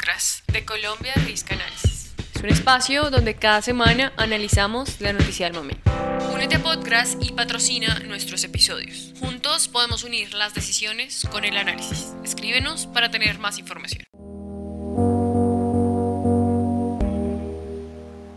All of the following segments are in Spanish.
Podcast de Colombia Risk Analysis. Es un espacio donde cada semana analizamos la noticia del momento. Únete a Podcast y patrocina nuestros episodios. Juntos podemos unir las decisiones con el análisis. Escríbenos para tener más información.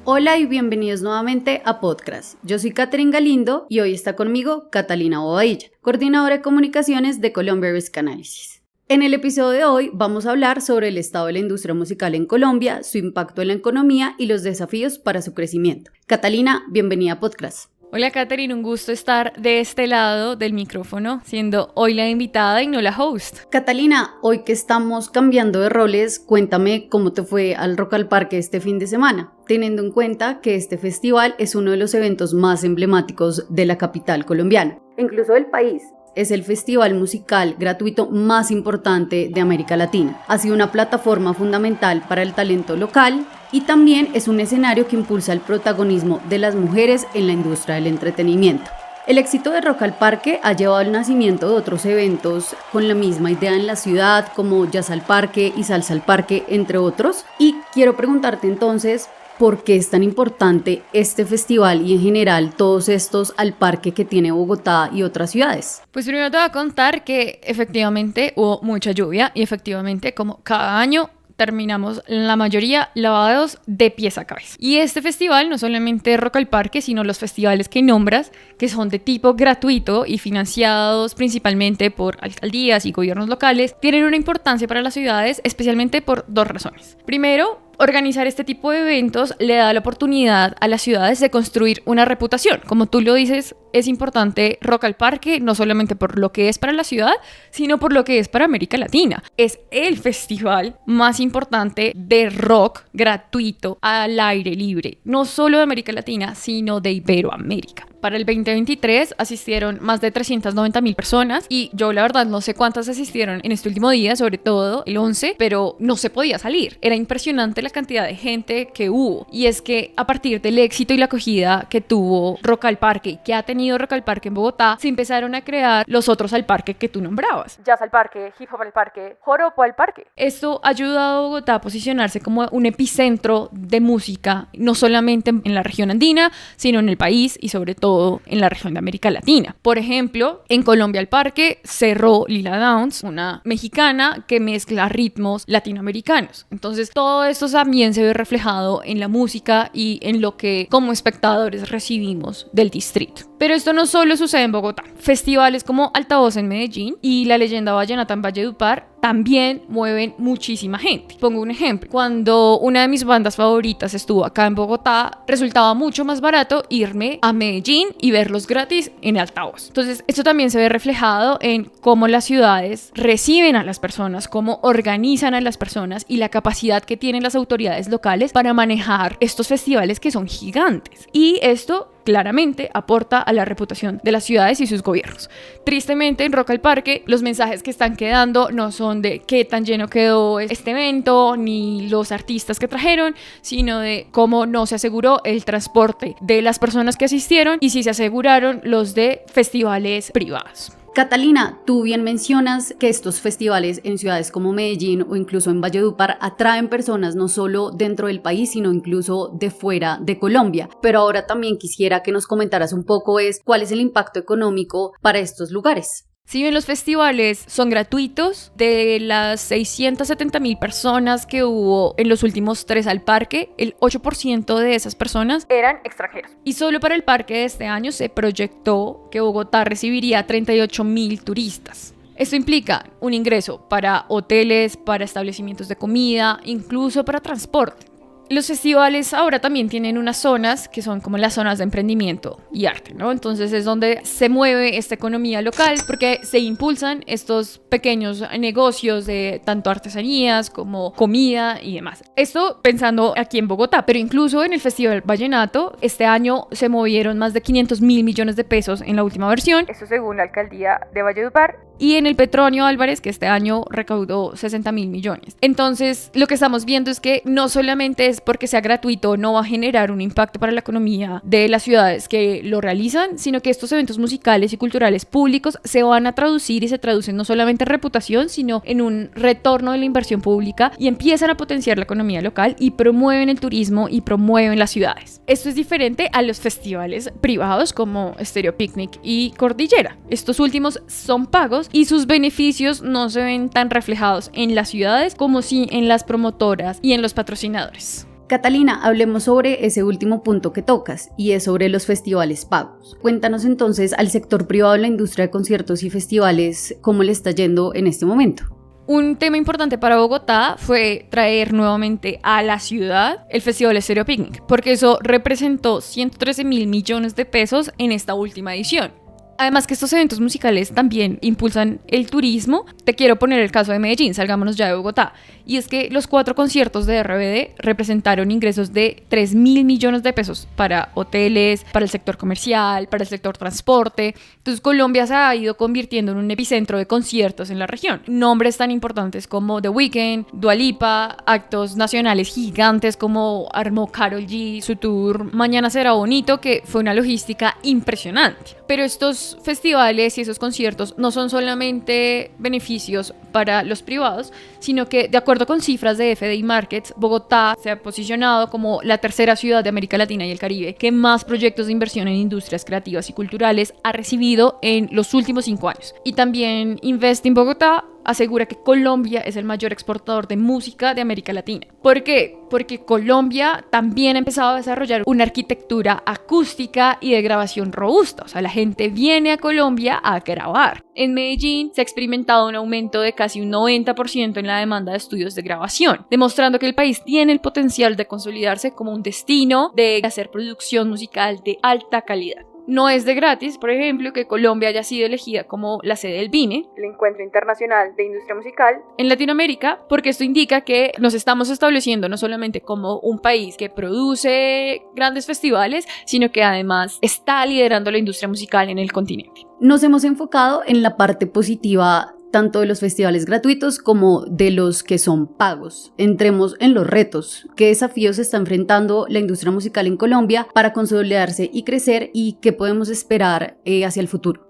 Hola y bienvenidos nuevamente a Podcast. Yo soy Catherine Galindo y hoy está conmigo Catalina Bobadilla, coordinadora de comunicaciones de Colombia Risk Analysis. En el episodio de hoy vamos a hablar sobre el estado de la industria musical en Colombia, su impacto en la economía y los desafíos para su crecimiento. Catalina, bienvenida a Podcast. Hola Catherine, un gusto estar de este lado del micrófono, siendo hoy la invitada y no la host. Catalina, hoy que estamos cambiando de roles, cuéntame cómo te fue al Rock al Parque este fin de semana, teniendo en cuenta que este festival es uno de los eventos más emblemáticos de la capital colombiana, incluso del país. Es el festival musical gratuito más importante de América Latina. Ha sido una plataforma fundamental para el talento local y también es un escenario que impulsa el protagonismo de las mujeres en la industria del entretenimiento. El éxito de Rock al Parque ha llevado al nacimiento de otros eventos con la misma idea en la ciudad, como Jazz al Parque y Salsa al Parque, entre otros. Y quiero preguntarte entonces, ¿por qué es tan importante este festival y en general todos estos al parque que tiene Bogotá y otras ciudades? Pues primero te voy a contar que efectivamente hubo mucha lluvia y efectivamente como cada año terminamos la mayoría lavados de pies a cabeza. Y este festival no solamente Rock al Parque, sino los festivales que nombras, que son de tipo gratuito y financiados principalmente por alcaldías y gobiernos locales, tienen una importancia para las ciudades, especialmente por dos razones. Primero, organizar este tipo de eventos le da la oportunidad a las ciudades de construir una reputación. Como tú lo dices, es importante Rock al Parque, no solamente por lo que es para la ciudad, sino por lo que es para América Latina. Es el festival más importante de rock gratuito al aire libre, no solo de América Latina, sino de Iberoamérica. Para el 2023 asistieron más de 390,000 personas y yo la verdad no sé cuántas asistieron en este último día, sobre todo el 11, pero no se podía salir. Era impresionante la cantidad de gente que hubo. Y es que a partir del éxito y la acogida que tuvo Rock al Parque y que ha tenido Rock al Parque en Bogotá, se empezaron a crear los otros al parque que tú nombrabas. Jazz al Parque, Hip Hop al Parque, Joropo al Parque. Esto ha ayudado a Bogotá a posicionarse como un epicentro de música, no solamente en la región andina, sino en el país y sobre todo en la región de América Latina. Por ejemplo, en Colombia al Parque cerró Lila Downs, una mexicana que mezcla ritmos latinoamericanos. Entonces, todo esto también se ve reflejado en la música y en lo que como espectadores recibimos del distrito. Pero esto no solo sucede en Bogotá. Festivales como Altavoz en Medellín y la Leyenda Vallenata en Valledupar también mueven muchísima gente. Pongo un ejemplo. Cuando una de mis bandas favoritas estuvo acá en Bogotá, resultaba mucho más barato irme a Medellín y verlos gratis en Altavoz. Entonces, esto también se ve reflejado en cómo las ciudades reciben a las personas, cómo organizan a las personas y la capacidad que tienen las autoridades locales para manejar estos festivales que son gigantes. Y esto claramente aporta a la reputación de las ciudades y sus gobiernos. Tristemente, en Rock al Parque, los mensajes que están quedando no son de qué tan lleno quedó este evento, ni los artistas que trajeron, sino de cómo no se aseguró el transporte de las personas que asistieron y si se aseguraron los de festivales privados. Catalina, tú bien mencionas que estos festivales en ciudades como Medellín o incluso en Valledupar atraen personas no solo dentro del país, sino incluso de fuera de Colombia. Pero ahora también quisiera que nos comentaras un poco cuál es el impacto económico para estos lugares. Si bien los festivales son gratuitos, de las 670,000 personas que hubo en los últimos 3 al parque, el 8% de esas personas eran extranjeros. Y solo para el parque de este año se proyectó que Bogotá recibiría 38,000 turistas. Esto implica un ingreso para hoteles, para establecimientos de comida, incluso para transporte. Los festivales ahora también tienen unas zonas que son como las zonas de emprendimiento y arte, ¿no? Entonces es donde se mueve esta economía local porque se impulsan estos pequeños negocios de tanto artesanías como comida y demás. Esto pensando aquí en Bogotá, pero incluso en el Festival Vallenato este año se movieron más de 500,000 millones de pesos en la última versión. Esto según la alcaldía de Valledupar. Y en el Petronio Álvarez, que este año recaudó 60,000 millones. Entonces, lo que estamos viendo es que no solamente es porque sea gratuito no va a generar un impacto para la economía de las ciudades que lo realizan, sino que estos eventos musicales y culturales públicos se van a traducir y se traducen no solamente en reputación, sino en un retorno de la inversión pública y empiezan a potenciar la economía local y promueven el turismo y promueven las ciudades. Esto es diferente a los festivales privados como Stereo Picnic y Cordillera. Estos últimos son pagos y sus beneficios no se ven tan reflejados en las ciudades como sí en las promotoras y en los patrocinadores. Catalina, hablemos sobre ese último punto que tocas, y es sobre los festivales pagos. Cuéntanos entonces al sector privado de la industria de conciertos y festivales, ¿cómo le está yendo en este momento? Un tema importante para Bogotá fue traer nuevamente a la ciudad el Festival Stereo Picnic, porque eso representó 113.000 millones de pesos en esta última edición. Además que estos eventos musicales también impulsan el turismo. Te quiero poner el caso de Medellín, salgámonos ya de Bogotá. Y es que los 4 conciertos de RBD representaron ingresos de 3.000 millones de pesos para hoteles, para el sector comercial, para el sector transporte. Entonces Colombia se ha ido convirtiendo en un epicentro de conciertos en la región. Nombres tan importantes como The Weeknd, Dua Lipa, actos nacionales gigantes como armó Karol G, su tour Mañana Será Bonito, que fue una logística impresionante. Pero estos festivales y esos conciertos no son solamente beneficios para los privados, sino que de acuerdo con cifras de FDI Markets, Bogotá se ha posicionado como la tercera ciudad de América Latina y el Caribe que más proyectos de inversión en industrias creativas y culturales ha recibido en los últimos 5 años. Y también Invest in Bogotá asegura que Colombia es el mayor exportador de música de América Latina. ¿Por qué? Porque Colombia también ha empezado a desarrollar una arquitectura acústica y de grabación robusta. O sea, la gente viene a Colombia a grabar. En Medellín se ha experimentado un aumento de casi un 90% en la demanda de estudios de grabación, demostrando que el país tiene el potencial de consolidarse como un destino de hacer producción musical de alta calidad. No es de gratis, por ejemplo, que Colombia haya sido elegida como la sede del BIME, el Encuentro Internacional de Industria Musical, en Latinoamérica, porque esto indica que nos estamos estableciendo no solamente como un país que produce grandes festivales, sino que además está liderando la industria musical en el continente. Nos hemos enfocado en la parte positiva tanto de los festivales gratuitos como de los que son pagos. Entremos en los retos. ¿Qué desafíos está enfrentando la industria musical en Colombia para consolidarse y crecer, y qué podemos esperar hacia el futuro?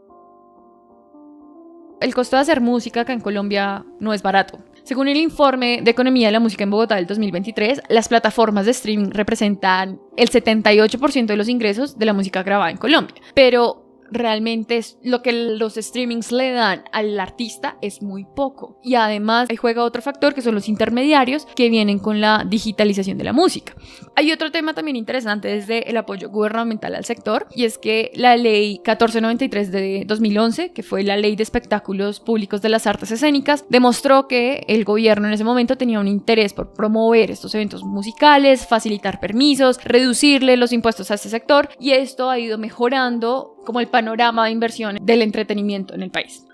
El costo de hacer música acá en Colombia no es barato. Según el informe de Economía de la Música en Bogotá del 2023, las plataformas de streaming representan el 78% de los ingresos de la música grabada en Colombia. Pero realmente es lo que los streamings le dan al artista es muy poco. Y además ahí juega otro factor que son los intermediarios que vienen con la digitalización de la música. Hay otro tema también interesante desde el apoyo gubernamental al sector, y es que la ley 1493 de 2011, que fue la ley de espectáculos públicos de las artes escénicas, demostró que el gobierno en ese momento tenía un interés por promover estos eventos musicales, facilitar permisos, reducirle los impuestos a este sector, y esto ha ido mejorando como el panorama de inversión del entretenimiento en el país.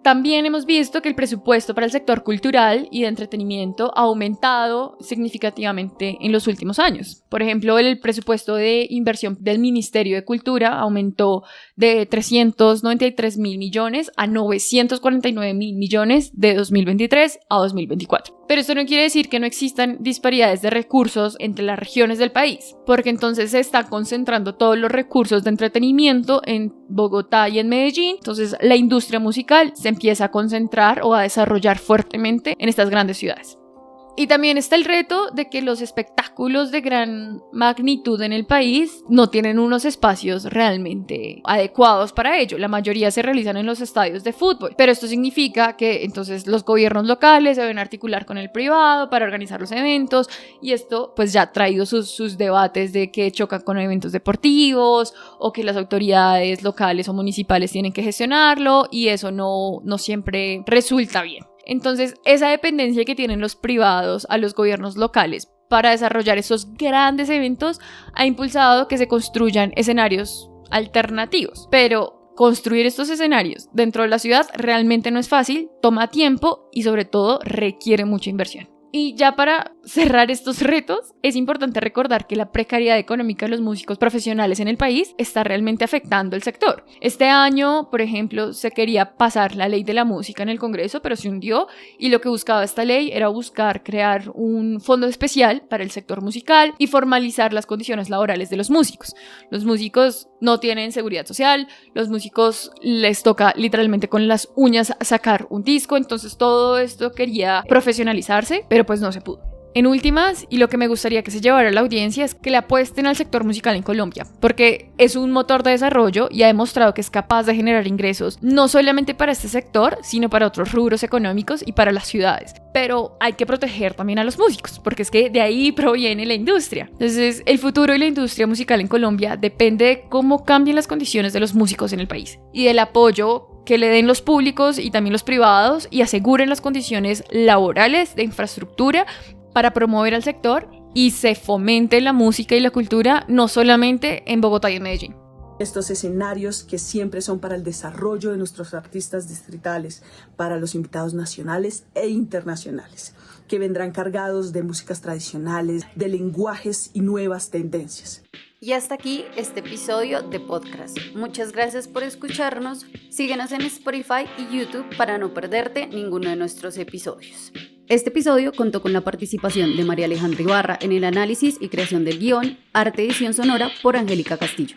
También hemos visto que el presupuesto para el sector cultural y de entretenimiento ha aumentado significativamente en los últimos años. Por ejemplo, el presupuesto de inversión del Ministerio de Cultura aumentó de 393.000 millones a 949.000 millones de 2023 a 2024. Pero esto no quiere decir que no existan disparidades de recursos entre las regiones del país, porque entonces se están concentrando todos los recursos de entretenimiento en Bogotá y en Medellín. Entonces la industria musical se empieza a concentrar o a desarrollar fuertemente en estas grandes ciudades. Y también está el reto de que los espectáculos de gran magnitud en el país no tienen unos espacios realmente adecuados para ello. La mayoría se realizan en los estadios de fútbol, pero esto significa que entonces los gobiernos locales se deben articular con el privado para organizar los eventos, y esto pues ya ha traído sus debates de que chocan con eventos deportivos o que las autoridades locales o municipales tienen que gestionarlo, y eso no siempre resulta bien. Entonces, esa dependencia que tienen los privados a los gobiernos locales para desarrollar esos grandes eventos ha impulsado que se construyan escenarios alternativos. Pero construir estos escenarios dentro de la ciudad realmente no es fácil, toma tiempo y sobre todo requiere mucha inversión. Y ya para cerrar estos retos, es importante recordar que la precariedad económica de los músicos profesionales en el país está realmente afectando el sector. Este año, por ejemplo, se quería pasar la ley de la música en el Congreso, pero se hundió, y lo que buscaba esta ley era buscar crear un fondo especial para el sector musical y formalizar las condiciones laborales de los músicos. Los músicos no tienen seguridad social, los músicos les toca literalmente con las uñas sacar un disco, entonces todo esto quería profesionalizarse, pero pues no se pudo. En últimas, y lo que me gustaría que se llevara a la audiencia es que le apuesten al sector musical en Colombia, porque es un motor de desarrollo y ha demostrado que es capaz de generar ingresos no solamente para este sector, sino para otros rubros económicos y para las ciudades. Pero hay que proteger también a los músicos, porque es que de ahí proviene la industria. Entonces, el futuro de la industria musical en Colombia depende de cómo cambien las condiciones de los músicos en el país y del apoyo que le den los públicos y también los privados y aseguren las condiciones laborales de infraestructura para promover al sector y se fomente la música y la cultura no solamente en Bogotá y en Medellín. Estos escenarios que siempre son para el desarrollo de nuestros artistas distritales, para los invitados nacionales e internacionales, que vendrán cargados de músicas tradicionales, de lenguajes y nuevas tendencias. Y hasta aquí este episodio de podcast. Muchas gracias por escucharnos. Síguenos en Spotify y YouTube para no perderte ninguno de nuestros episodios. Este episodio contó con la participación de María Alejandra Ibarra en el análisis y creación del guión, arte y edición sonora por Angélica Castillo.